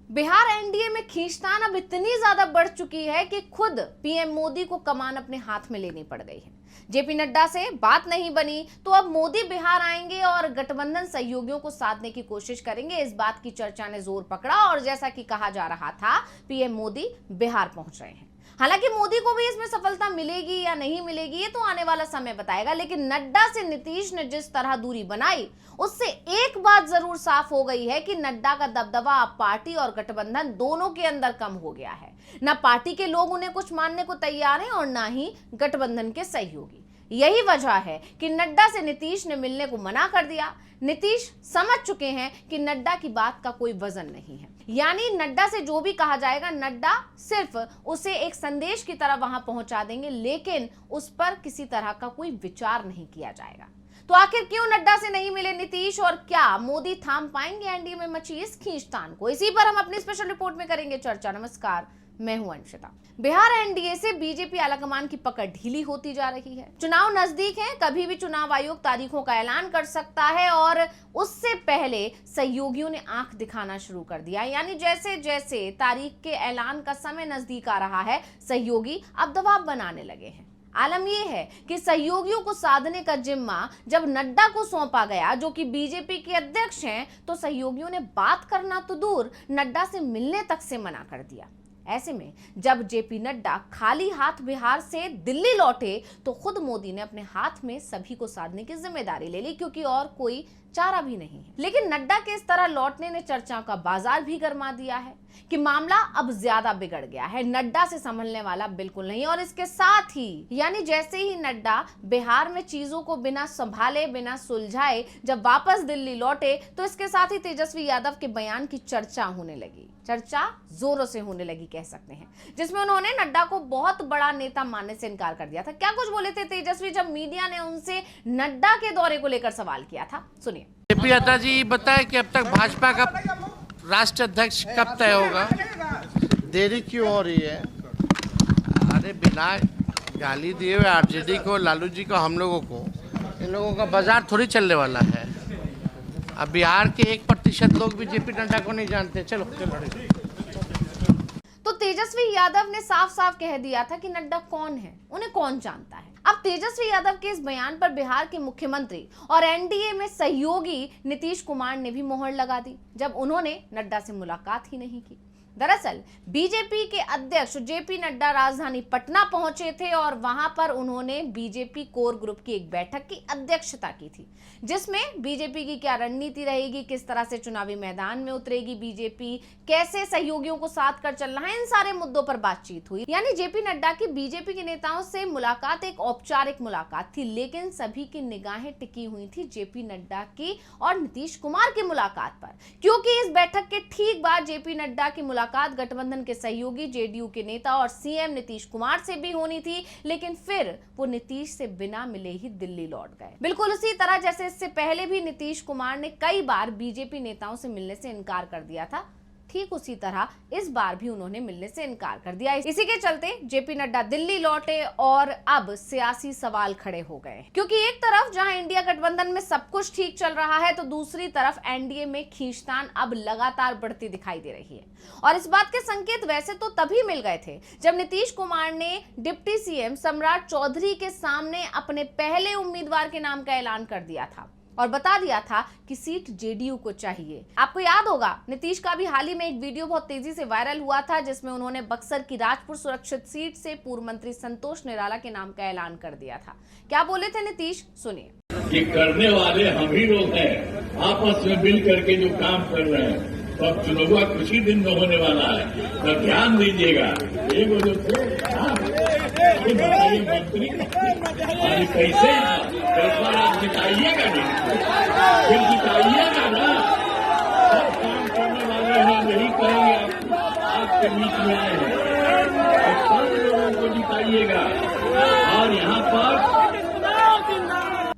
Bihar NDA में खींचतान अब इतनी ज्यादा बढ़ चुकी है कि खुद पीएम मोदी को कमान अपने हाथ में लेनी पड़ गई है। जेपी नड्डा से बात नहीं बनी तो अब मोदी बिहार आएंगे और गठबंधन सहयोगियों को साधने की कोशिश करेंगे। इस बात की चर्चा ने जोर पकड़ा और जैसा कि कहा जा रहा था, पीएम मोदी बिहार पहुंच रहे हैं। हालांकि मोदी को भी इसमें सफलता मिलेगी या नहीं मिलेगी ये तो आने वाला समय बताएगा, लेकिन नड्डा से नीतीश ने जिस तरह दूरी बनाई उससे एक बात जरूर साफ हो गई है कि नड्डा का दबदबा अब पार्टी और गठबंधन दोनों के अंदर कम हो गया है। न पार्टी के लोग उन्हें कुछ मानने को तैयार हैं और न ही गठबंधन के सहयोगी। यही वजह है कि नड्डा से नीतीश ने मिलने को मना कर दिया। नीतीश समझ चुके हैं कि नड्डा की बात का कोई वजन नहीं है, यानी नड्डा से जो भी कहा जाएगा नड्डा सिर्फ उसे एक संदेश की तरह वहां पहुंचा देंगे, लेकिन उस पर किसी तरह का कोई विचार नहीं किया जाएगा। तो आखिर क्यों नड्डा से नहीं मिले नीतीश और क्या मोदी थाम पाएंगे एनडीए में मची इस खींचतान को? इसी पर हम अपनी स्पेशल रिपोर्ट में करेंगे चर्चा। नमस्कार, मैं हूं अंशिता। बिहार एनडीए से बीजेपी आलाकमान की पकड़ ढीली होती जा रही है। चुनाव नजदीक है, कभी भी चुनाव आयोग तारीखों का ऐलान कर सकता है और उससे पहले सहयोगियों ने आंख दिखाना शुरू कर दिया। यानी जैसे जैसे तारीख के ऐलान का समय नजदीक आ रहा है, सहयोगी अब दबाव बनाने लगे हैं। आलम यह है कि सहयोगियों को साधने का जिम्मा जब नड्डा को सौंपा गया, जो कि बीजेपी के अध्यक्ष हैं, तो सहयोगियों ने बात करना तो दूर, नड्डा से मिलने तक से मना कर दिया। ऐसे में जब जेपी नड्डा खाली हाथ बिहार से दिल्ली लौटे तो खुद मोदी ने अपने हाथ में सभी को साधने की जिम्मेदारी ले ली, क्योंकि और कोई चारा भी नहीं है। लेकिन नड्डा के इस तरह लौटने ने चर्चाओं का बाजार भी गरमा दिया है कि मामला अब ज्यादा बिगड़ गया है, नड्डा से संभलने वाला बिल्कुल नहीं। और इसके साथ ही यानी जैसे ही नड्डा बिहार में चीजों को बिना संभाले बिना सुलझाए जब वापस दिल्ली लौटे तो इसके साथ ही तेजस्वी यादव के बयान की चर्चा होने लगी। चर्चा जोरों से होने लगी कह सकते हैं, जिसमें उन्होंने नड्डा को बहुत बड़ा नेता मानने से इनकार कर दिया था। क्या कुछ बोले थे तेजस्वी जब मीडिया ने उनसे नड्डा के दौरे को लेकर सवाल किया था? सुनिए। जेपी नड्डा जी बताए कि अब तक भाजपा का राष्ट्रीय अध्यक्ष कब तय होगा? देरी क्यों हो रही है? अरे बिना गाली दिए हुए आरजेडी को, लालू जी को, हम लोगों को, इन लोगों का बाजार थोड़ी चलने वाला है। अब बिहार के 1% लोग भी जेपी नड्डा को नहीं जानते। चलो तो तेजस्वी यादव ने साफ साफ कह दिया था कि नड्डा कौन है, उन्हें कौन जानता है। अब तेजस्वी यादव के इस बयान पर बिहार के मुख्यमंत्री और एनडीए में सहयोगी नीतीश कुमार ने भी मोहर लगा दी, जब उन्होंने नड्डा से मुलाकात ही नहीं की। दरअसल बीजेपी के अध्यक्ष जेपी नड्डा राजधानी पटना पहुंचे थे और वहां पर उन्होंने बीजेपी कोर ग्रुप की एक बैठक की अध्यक्षता की थी, जिसमें बीजेपी की क्या रणनीति रहेगी, किस तरह से चुनावी मैदान में उतरेगी बीजेपी, कैसे सहयोगियों को साथ कर चलना है, इन सारे मुद्दों पर बातचीत हुई। यानी जेपी नड्डा की बीजेपी के नेताओं से मुलाकात एक औपचारिक मुलाकात थी, लेकिन सभी की निगाहें टिकी हुई थी जेपी नड्डा की और नीतीश कुमार की मुलाकात पर, क्योंकि इस बैठक के ठीक बाद जेपी नड्डा की मुलाकात गठबंधन के सहयोगी जेडीयू के नेता और सीएम नीतीश कुमार से भी होनी थी, लेकिन फिर वो नीतीश से बिना मिले ही दिल्ली लौट गए। बिल्कुल उसी तरह जैसे इससे पहले भी नीतीश कुमार ने कई बार बीजेपी नेताओं से मिलने से इनकार कर दिया था, ठीक उसी तरह इस बार भी उन्होंने मिलने से इनकार कर दिया। इसी के चलते जेपी नड्डा दिल्ली लौटे और अब सियासी सवाल खड़े हो गए, क्योंकि एक तरफ जहां इंडिया गठबंधन में सब कुछ ठीक चल रहा है तो दूसरी तरफ एनडीए में खींचतान अब लगातार बढ़ती दिखाई दे रही है। और इस बात के संकेत वैसे तो तभी मिल गए थे जब नीतीश कुमार ने डिप्टी सीएम सम्राट चौधरी के सामने अपने पहले उम्मीदवार के नाम का ऐलान कर दिया था और बता दिया था कि सीट जेडीयू को चाहिए। आपको याद होगा नीतीश का भी हाल ही में एक वीडियो बहुत तेजी से वायरल हुआ था, जिसमें उन्होंने बक्सर की राजपुर सुरक्षित सीट से पूर्व मंत्री संतोष निराला के नाम का ऐलान कर दिया था। क्या बोले थे नीतीश, सुनिए। कि करने वाले हम ही लोग हैं, आपस में मिल करके जो काम कर रहे हैं, तो अब चुनाव कुछ ही दिन में होने वाला है, तो ध्यान दीजिएगा। ये वो जो थे मंत्री अरे कैसे आप जिताइएगा नहीं, फिर जिताइएगा ना। सब काम करने वाले हैं, यही कहेंगे आपके बीच में आए हैं, सब लोगों को जिताइएगा। और यहाँ पर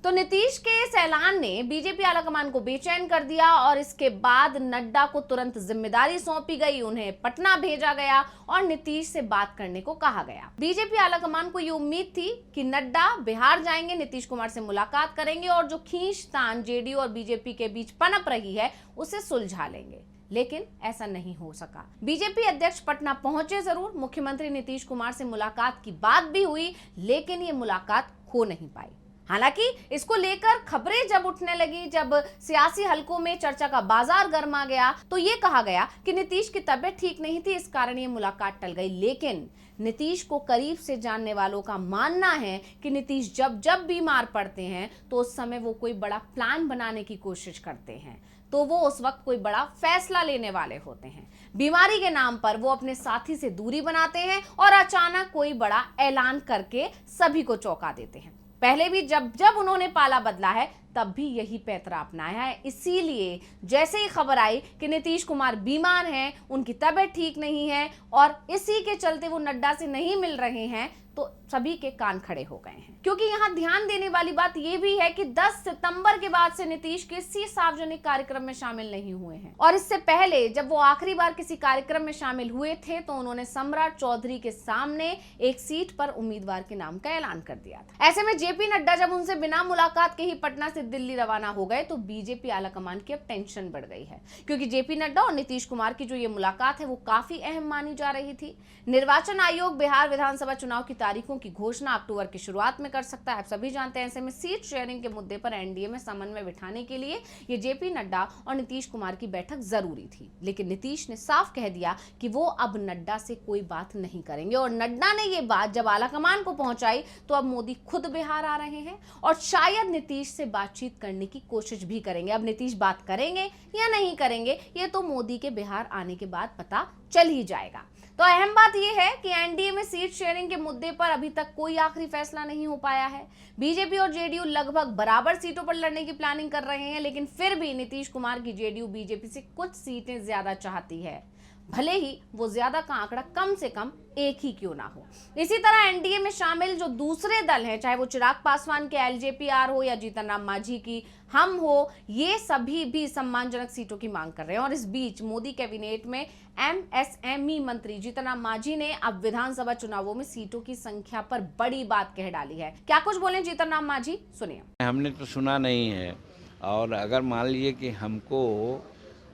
तो नीतीश के इस ऐलान ने बीजेपी आलाकमान को बेचैन कर दिया और इसके बाद नड्डा को तुरंत जिम्मेदारी सौंपी गई, उन्हें पटना भेजा गया और नीतीश से बात करने को कहा गया। बीजेपी आलाकमान को ये उम्मीद थी कि नड्डा बिहार जाएंगे, नीतीश कुमार से मुलाकात करेंगे और जो खींचतान जेडीयू और बीजेपी के बीच पनप रही है उसे सुलझा लेंगे। लेकिन ऐसा नहीं हो सका। बीजेपी अध्यक्ष पटना पहुंचे जरूर, मुख्यमंत्री नीतीश कुमार से मुलाकात की बात भी हुई, लेकिन ये मुलाकात हो नहीं पाई। हालांकि इसको लेकर खबरें जब उठने लगी, जब सियासी हलकों में चर्चा का बाजार गर्मा गया, तो ये कहा गया कि नीतीश की तबीयत ठीक नहीं थी, इस कारण ये मुलाकात टल गई। लेकिन नीतीश को करीब से जानने वालों का मानना है कि नीतीश जब जब बीमार पड़ते हैं तो उस समय वो कोई बड़ा प्लान बनाने की कोशिश करते हैं, तो वो उस वक्त कोई बड़ा फैसला लेने वाले होते हैं। बीमारी के नाम पर वो अपने साथी से दूरी बनाते हैं और अचानक कोई बड़ा ऐलान करके सभी को चौंका देते हैं। पहले भी जब जब उन्होंने पाला बदला है तब भी यही पैतरा अपनाया है। इसीलिए जैसे ही खबर आई कि नीतीश कुमार बीमार हैं, उनकी तबीयत ठीक नहीं है और इसी के चलते वो नड्डा से नहीं मिल रहे हैं, तो सभी के कान खड़े हो गए हैं। क्योंकि यहाँ ध्यान देने वाली बात यह भी है कि 10 सितंबर के बाद से नीतीश किसी सार्वजनिक कार्यक्रम में शामिल नहीं हुए हैं, और इससे पहले जब वो आखिरी बार किसी कार्यक्रम में शामिल हुए थे तो उन्होंने सम्राट चौधरी के सामने एक सीट पर उम्मीदवार के नाम का ऐलान कर दिया था। ऐसे में जेपी नड्डा जब उनसे बिना मुलाकात के ही पटना से दिल्ली रवाना हो गए तो बीजेपी आलाकमान की अब टेंशन बढ़ गई है, क्योंकि जेपी नड्डा और नीतीश कुमार की जो ये मुलाकात है वो काफी अहम मानी जा रही थी। निर्वाचन आयोग बिहार विधानसभा चुनाव की तारीखों की घोषणा अक्टूबर की शुरुआत में कर सकता है, आप सभी जानते हैं। ऐसे में सीट शेयरिंग के मुद्दे पर एनडीए में समन्वय बिठाने के लिए ये जेपी नड्डा और नीतीश कुमार की बैठक जरूरी थी, लेकिन नीतीश ने साफ कह दिया कि वो अब नड्डा से कोई बात नहीं करेंगे, और नड्डा ने ये बात जब आलाकमान को पहुंचाई तो अब मोदी खुद बिहार आ रहे हैं और शायद नीतीश से बातचीत करने की कोशिश भी करेंगे। अब नीतीश बात करेंगे या नहीं करेंगे ये तो मोदी के बिहार आने के बाद पता चल ही जाएगा। तो अहम बात यह है कि एनडीए में सीट शेयरिंग के मुद्दे पर अभी तक कोई आखिरी फैसला नहीं हो पाया है। बीजेपी और जेडीयू लगभग बराबर सीटों पर लड़ने की प्लानिंग कर रहे हैं, लेकिन फिर भी नीतीश कुमार की जेडीयू बीजेपी से कुछ सीटें ज्यादा चाहती है, भले ही वो ज्यादा का आंकड़ा कम से कम एक ही क्यों ना हो। इसी तरह एनडीए में शामिल जो दूसरे दल हैं, चाहे वो चिराग पासवान के एलजेपी-आर हो या जीतन राम मांझी की हम हो, ये सभी भी सम्मानजनक सीटों की मांग कर रहे हैं। और इस बीच मोदी कैबिनेट में एमएसएमई मंत्री जीतन राम मांझी ने अब विधानसभा चुनावों में सीटों की संख्या पर बड़ी बात कह डाली है। क्या कुछ बोले जीतन राम मांझी, सुनिए। हमने तो सुना नहीं है, और अगर मान लीजिए कि हमको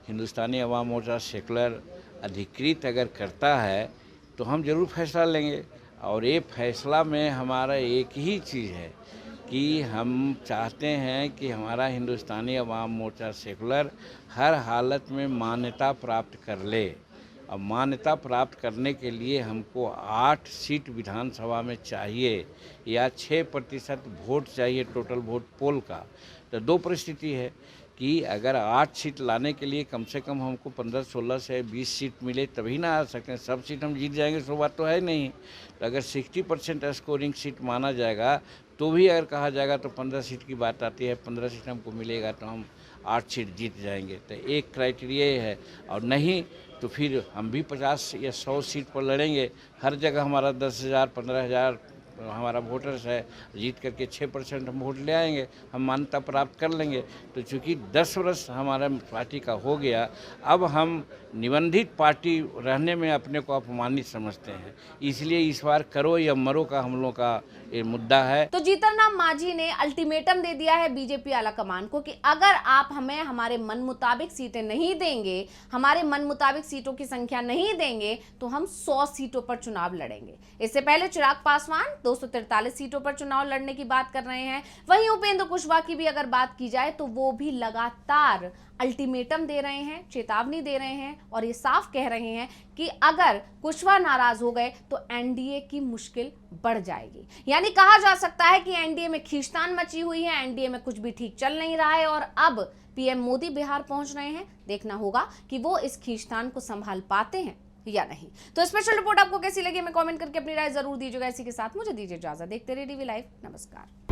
हिंदुस्तानी अवाम मोर्चा सेकुलर अधिकृत अगर करता है तो हम जरूर फैसला लेंगे। और ये फैसला में हमारा एक ही चीज़ है कि हम चाहते हैं कि हमारा हिंदुस्तानी अवाम मोर्चा सेकुलर हर हालत में मान्यता प्राप्त कर ले। अब मान्यता प्राप्त करने के लिए हमको 8 सीट विधानसभा में चाहिए या 6% वोट चाहिए टोटल वोट पोल का। तो दो परिस्थिति है कि अगर 8 सीट लाने के लिए कम से कम हमको 15, 16 से 20 सीट मिले तभी ना आ सकते हैं। सब सीट हम जीत जाएंगे सो बात तो है नहीं। तो अगर 60% स्कोरिंग सीट माना जाएगा तो भी अगर कहा जाएगा तो 15 सीट की बात आती है। 15 सीट हमको मिलेगा तो हम 8 सीट जीत जाएंगे। तो एक क्राइटेरिया है, और नहीं तो फिर हम भी 50 या 100 सीट पर लड़ेंगे। हर जगह हमारा 10,000, 15,000 हमारा वोटर्स है, जीत करके 6% हम वोट ले आएंगे, हम मान्यता प्राप्त कर लेंगे। तो चूँकि 10 वर्ष हमारा पार्टी का हो गया, अब हम निबंधित पार्टी रहने में अपने को अपमानित समझते हैं। इसलिए इस बार करो या मरो का हम लोग का ये मुद्दा है। तो जीतन राम मांझी ने अल्टीमेटम दे दिया है बीजेपी आलाकमान को कि अगर आप हमें हमारे मन मुताबिक सीटें नहीं देंगे, हमारे मन मुताबिक सीटों की संख्या नहीं देंगे, तो हम 100 सीटों पर चुनाव लड़ेंगे। इससे पहले चिराग पासवान 243 सीटों पर चुनाव लड़ने की बात कर रहे हैं। वहीं उपेंद्र कुशवाहा की भी अगर बात की जाए तो वो भी लगातार अल्टीमेटम दे रहे हैं, चेतावनी दे रहे हैं, और ये साफ कह रहे हैं कि अगर कुशवाहा नाराज हो गए तो एनडीए की मुश्किल बढ़ जाएगी। यानी कहा जा सकता है कि एनडीए में खींचतान मची हुई है, एनडीए में कुछ भी ठीक चल नहीं रहा है, और अब पीएम मोदी बिहार पहुंच रहे हैं। देखना होगा कि वो इस खींचतान को संभाल पाते हैं या नहीं। तो स्पेशल रिपोर्ट आपको कैसी लगी, मैं कमेंट करके अपनी राय जरूर दीजिएगा। इसी के साथ मुझे दीजिए इजाजत। देखते रहिए DV लाइव। नमस्कार।